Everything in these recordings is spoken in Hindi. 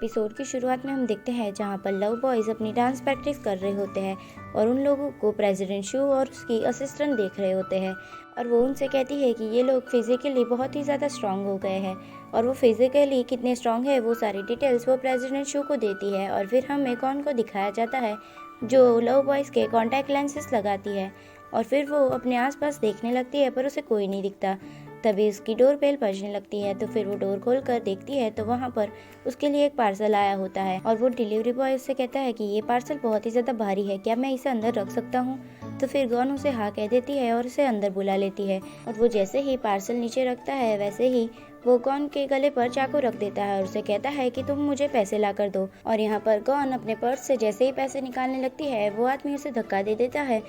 एपिसोड की शुरुआत में हम देखते हैं जहां पर लव बॉयज अपनी डांस प्रैक्टिस कर रहे होते हैं और उन लोगों को प्रेसिडेंट शू और उसकी असिस्टेंट देख रहे होते हैं और वो उनसे कहती है कि ये लोग फिजिकली बहुत ही ज़्यादा स्ट्रांग हो गए हैं और वो फिजिकली कितने स्ट्रांग है वो सारी डिटेल्स वो प्रेसिडेंट शू को देती है। और फिर हमें कौन को दिखाया जाता है जो लव बॉयज़ के कॉन्टैक्ट लेंसेज लगाती है और फिर वो अपने आसपास देखने लगती है पर उसे कोई नहीं दिखता। तभी उसकी डोर बेल बजने लगती है तो फिर वो डोर खोल कर देखती है तो वहाँ पर उसके लिए एक पार्सल आया होता है और वो डिलीवरी बॉय उससे कहता है कि ये पार्सल बहुत ही ज़्यादा भारी है, क्या मैं इसे अंदर रख सकता हूँ। तो फिर गॉन उसे हाँ कह देती है और उसे अंदर बुला लेती है और वो जैसे ही पार्सल नीचे रखता है वैसे ही वो गॉन के गले पर चाकू रख देता है और उसे कहता है कि तुम मुझे पैसे ला कर दो। और यहाँ पर गॉन अपने पर्स से जैसे ही पैसे निकालने लगती है वो आदमी उसे धक्का दे देता है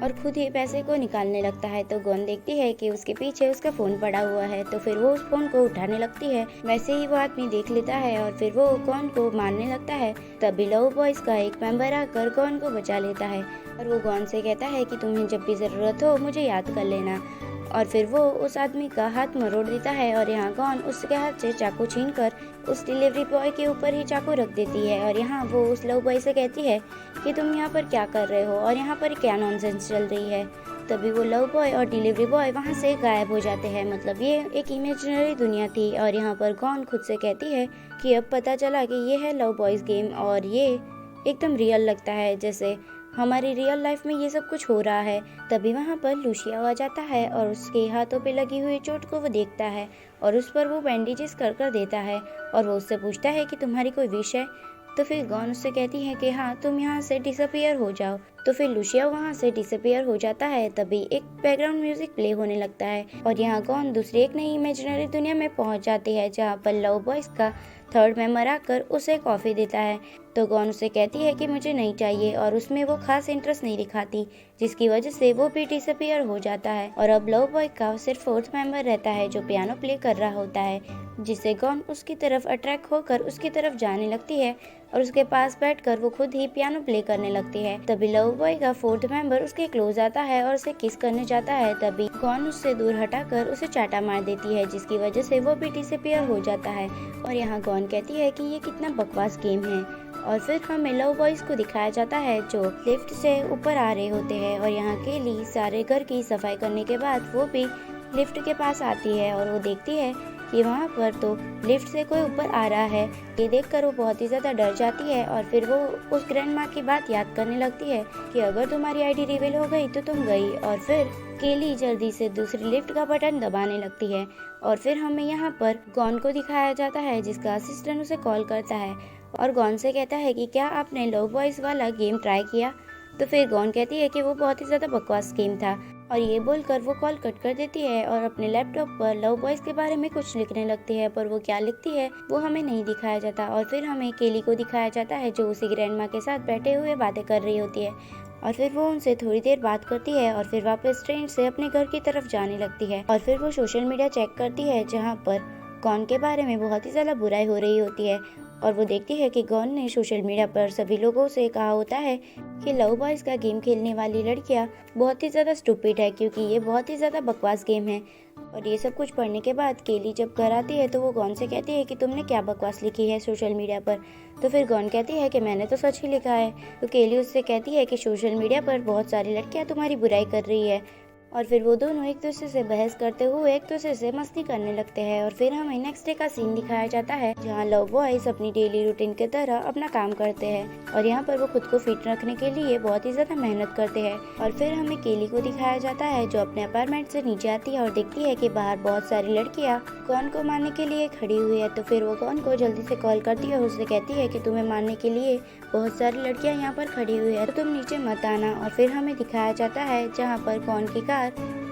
और खुद ही पैसे को निकालने लगता है। तो गॉन देखती है कि उसके पीछे उसका फोन पड़ा हुआ है तो फिर वो उस फोन को उठाने लगती है। वैसे ही वो आदमी देख लेता है और फिर वो गॉन को मारने लगता है। तभी लव बॉयज का एक मेंबर आकर गॉन को बचा लेता है और वो गॉन से कहता है कि तुम्हें जब भी जरूरत हो मुझे याद कर लेना। और फिर वो उस आदमी का हाथ मरोड़ देता है और यहाँ गॉन उसके हाथ से चाकू छीनकर उस डिलीवरी बॉय के ऊपर ही चाकू रख देती है। और यहाँ वो उस लव बॉय से कहती है कि तुम यहाँ पर क्या कर रहे हो और यहाँ पर क्या नॉनसेंस चल रही है। तभी वो लव बॉय और डिलीवरी बॉय वहाँ से गायब हो जाते हैं। मतलब ये एक इमेजिनरी दुनिया थी। और यहाँ पर गॉन खुद से कहती है कि अब पता चला कि ये है लव बॉयज गेम और ये एकदम रियल लगता है जैसे हमारी रियल लाइफ में ये सब कुछ हो रहा है। तभी वहाँ पर लूसिया आ जाता है और उसके हाथों पे लगी हुई चोट को वो देखता है और उस पर वो बैंडेजेस कर देता है और वो उससे पूछता है कि तुम्हारी कोई विश है। तो फिर गॉन उससे कहती है कि हाँ तुम यहाँ से डिसअपियर हो जाओ। तो फिर लूसिया वहाँ से डिसअपियर हो जाता है। तभी एक बैकग्राउंड म्यूजिक प्ले होने लगता है और यहाँ गॉन दूसरी एक नई इमेजिनरी दुनिया में पहुँच जाती है जहाँ पर लव बॉयज का थर्ड मेंबर आकर उसे कॉफ़ी देता है। तो गॉन उसे कहती है कि मुझे नहीं चाहिए और उसमें वो खास इंटरेस्ट नहीं दिखाती जिसकी वजह से वो भी डिसअपियर हो जाता है। और अब लव बॉय का सिर्फ फोर्थ मेंबर रहता है जो पियानो प्ले कर रहा होता है जिससे गॉन उसकी तरफ अट्रैक्ट होकर उसकी तरफ जाने लगती है और उसके पास बैठकर वो खुद ही पियानो प्ले करने लगती है। तभी लव बॉय का फोर्थ मेंबर उसके क्लोज आता है और उसे किस करने जाता है। तभी गॉन उससे दूर हटाकर उसे चाटा मार देती है जिसकी वजह से वो भी डिसअपियर हो जाता है। और यहाँ गॉन कहती है कि ये कितना बकवास गेम है। और फिर हमें लव बॉयज को दिखाया जाता है जो लिफ्ट से ऊपर आ रहे होते हैं और यहाँ केली सारे घर की सफाई करने के बाद वो भी लिफ्ट के पास आती है और वो देखती है कि वहाँ पर तो लिफ्ट से कोई ऊपर आ रहा है। ये देखकर वो बहुत ही ज़्यादा डर जाती है और फिर वो उस ग्रैंड माँ की बात याद करने लगती है कि अगर तुम्हारी आईडी रिवील हो गई तो तुम गई। और फिर केली जल्दी से दूसरी लिफ्ट का बटन दबाने लगती है और फिर हमें यहाँ पर गॉन को दिखाया जाता है जिसका असिस्टेंट उसे कॉल करता है और गॉन से कहता है कि क्या आपने लव बॉयज वाला गेम ट्राई किया। तो फिर गॉन कहती है कि वो बहुत ही ज़्यादा बकवास गेम था और ये बोलकर वो कॉल कट कर देती है और अपने लैपटॉप पर लव बॉयज के बारे में कुछ लिखने लगती है पर वो क्या लिखती है वो हमें नहीं दिखाया जाता। और फिर हमें केली को दिखाया जाता है जो उसी ग्रैंड माँ के साथ बैठे हुए बातें कर रही होती है और फिर वो उनसे थोड़ी देर बात करती है और फिर वापस ट्रेन से अपने घर की तरफ जाने लगती है। और फिर वो सोशल मीडिया चेक करती है जहाँ पर गॉन के बारे में बहुत ही ज़्यादा बुराई हो रही होती है और वो देखती है कि गॉन ने सोशल मीडिया पर सभी लोगों से कहा होता है कि लव बॉयज का गेम खेलने वाली लड़कियां बहुत ही ज़्यादा स्टूपिड है क्योंकि ये बहुत ही ज़्यादा बकवास गेम है। और ये सब कुछ पढ़ने के बाद केली जब घर आती है तो वो गॉन से कहती है कि तुमने क्या बकवास लिखी है सोशल मीडिया पर। तो फिर गॉन कहती है कि मैंने तो सच ही लिखा है। तो केली उससे कहती है कि सोशल मीडिया पर बहुत सारी लड़कियाँ तुम्हारी बुराई कर रही है। और फिर वो दोनों एक दूसरे से बहस करते हुए एक दूसरे से मस्ती करने लगते हैं। और फिर हमें नेक्स्ट डे का सीन दिखाया जाता है जहाँ लव बॉयज अपनी डेली रूटीन की तरह अपना काम करते हैं और यहाँ पर वो खुद को फिट रखने के लिए बहुत ही ज्यादा मेहनत करते हैं। और फिर हमें केली को दिखाया जाता है जो अपने अपार्टमेंट से नीचे आती है और देखती है कि बाहर बहुत सारी लड़कियाँ गॉन को मारने के लिए खड़ी हुई है। तो फिर वो गॉन को जल्दी से कॉल करती है और उससे कहती है कि तुम्हें मारने के लिए बहुत सारी लड़कियाँ यहाँ पर खड़ी हुई है तो तुम नीचे मत आना। और फिर हमें दिखाया जाता है जहाँ पर गॉन की कार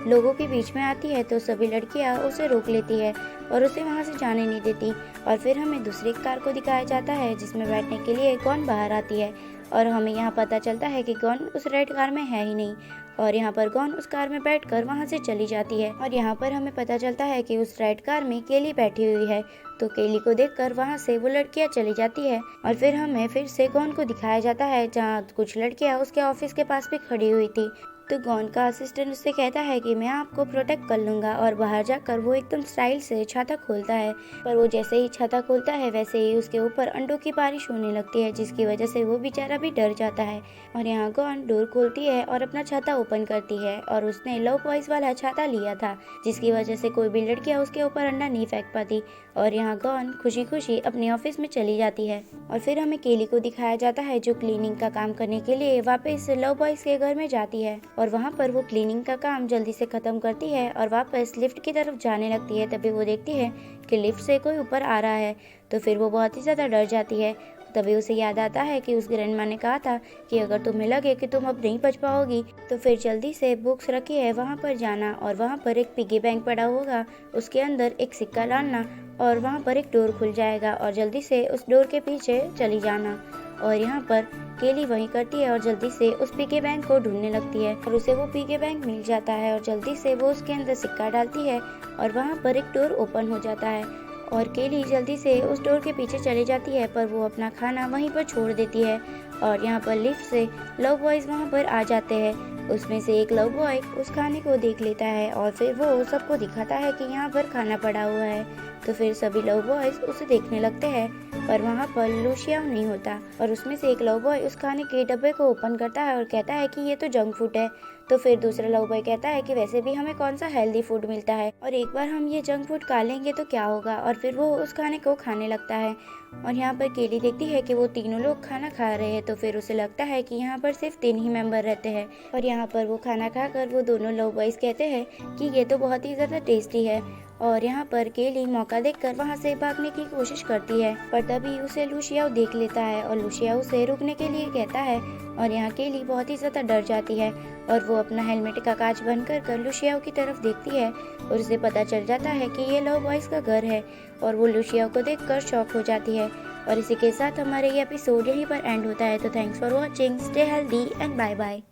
लोगों के बीच में आती है तो सभी लड़कियां उसे रोक लेती है और उसे वहां से जाने नहीं देती। और फिर हमें दूसरी कार को दिखाया जाता है जिसमें बैठने के लिए गॉन बाहर आती है और हमें यहाँ पता चलता है कि गॉन उस रेड कार में है ही नहीं। और यहाँ पर गॉन उस कार में बैठकर वहाँ से चली जाती है और यहाँ पर हमें पता चलता है कि उस रेड कार में केली बैठी हुई है। तो केली को देखकर वहाँ से वो लड़कियाँ चली जाती है और फिर हमें फिर से गॉन को दिखाया जाता है जहाँ कुछ लड़कियाँ उसके ऑफिस के पास भी खड़ी हुई थी। तो गॉन का असिस्टेंट उससे कहता है कि मैं आपको प्रोटेक्ट कर लूँगा, और बाहर जाकर वो एकदम स्टाइल से छाता खोलता है। पर वो जैसे ही छाता खोलता है वैसे ही उसके ऊपर अंडों की बारिश होने लगती है, जिसकी वजह से वो बेचारा भी डर जाता है। और यहाँ गॉन डोर खोलती है और अपना छाता ओपन करती है, और उसने लव बॉयज वाला छाता लिया था, जिसकी वजह से कोई भी लड़कियां उसके ऊपर अंडा नहीं फेंक पाती। और यहाँ गॉन खुशी खुशी अपने ऑफिस में चली जाती है। और फिर हमें केली को दिखाया जाता है, जो क्लीनिंग का काम करने के लिए वापस लव बॉयज के घर में जाती है, और वहाँ पर वो क्लीनिंग का काम जल्दी से खत्म करती है और वापस लिफ्ट की तरफ जाने लगती है। तभी वो देखती है कि लिफ्ट से कोई ऊपर आ रहा है, तो फिर वो बहुत ही ज़्यादा डर जाती है। तभी उसे याद आता है कि उस ग्रैंडमा ने कहा था कि अगर तुम्हें लगे कि तुम अब नहीं बच पाओगी तो फिर जल्दी से बुक्स रखी है वहाँ पर जाना, और वहाँ पर एक पिगी बैंक पड़ा होगा, उसके अंदर एक सिक्का डालना, और वहाँ पर एक डोर खुल जाएगा, और जल्दी से उस डोर के पीछे चली जाना। और यहाँ पर केली वही करती है और जल्दी से उस पिगी बैंक को ढूंढने लगती है, और उसे वो पिगी बैंक मिल जाता है, और जल्दी से वो उसके अंदर सिक्का डालती है, और वहाँ पर एक डोर ओपन हो जाता है। और केली जल्दी से उस डोर के पीछे चली जाती है, पर वो अपना खाना वहीं पर छोड़ देती है। और यहाँ पर लिफ्ट से लव बॉयज वहाँ पर आ जाते हैं। उसमें से एक लव बॉय उस खाने को देख लेता है, और फिर वो सबको दिखाता है कि यहाँ पर खाना पड़ा हुआ है। तो फिर सभी लव बॉयज उसे देखने लगते हैं, पर वहाँ पर लूशिया नहीं होता। और उसमें से एक लव बॉय उस खाने के डब्बे को ओपन करता है और कहता है कि ये तो जंक फूड है। तो फिर दूसरा लव बॉय कहता है कि वैसे भी हमें कौन सा हेल्दी फूड मिलता है, और एक बार हम ये जंक फूड खा लेंगे तो क्या होगा। और फिर वो उस खाने को खाने लगता है। और यहाँ पर केली देखती है कि वो तीनों लोग खाना खा रहे हैं, तो फिर उसे लगता है कि यहाँ पर सिर्फ 3 ही मेंबर रहते हैं। और यहाँ पर वो खाना खाकर वो दोनों लव बॉयज कहते हैं कि ये तो बहुत ही ज़्यादा टेस्टी है। और यहाँ पर केली मौका देखकर वहाँ से भागने की कोशिश करती है, पर तभी उसे लूशिया देख लेता है, और लूशिया उसे रुकने के लिए कहता है। और यहाँ केली बहुत ही ज़्यादा डर जाती है, और वो अपना हेलमेट का कांच बंद कर लूशिया की तरफ देखती है, और उसे पता चल जाता है कि ये लव बॉयज का घर है। और वो लूशिया को देखकर शॉक हो जाती है। और इसी के साथ हमारे ये एपिसोड यहीं पर एंड होता है। तो thanks for watching, stay healthy and bye bye.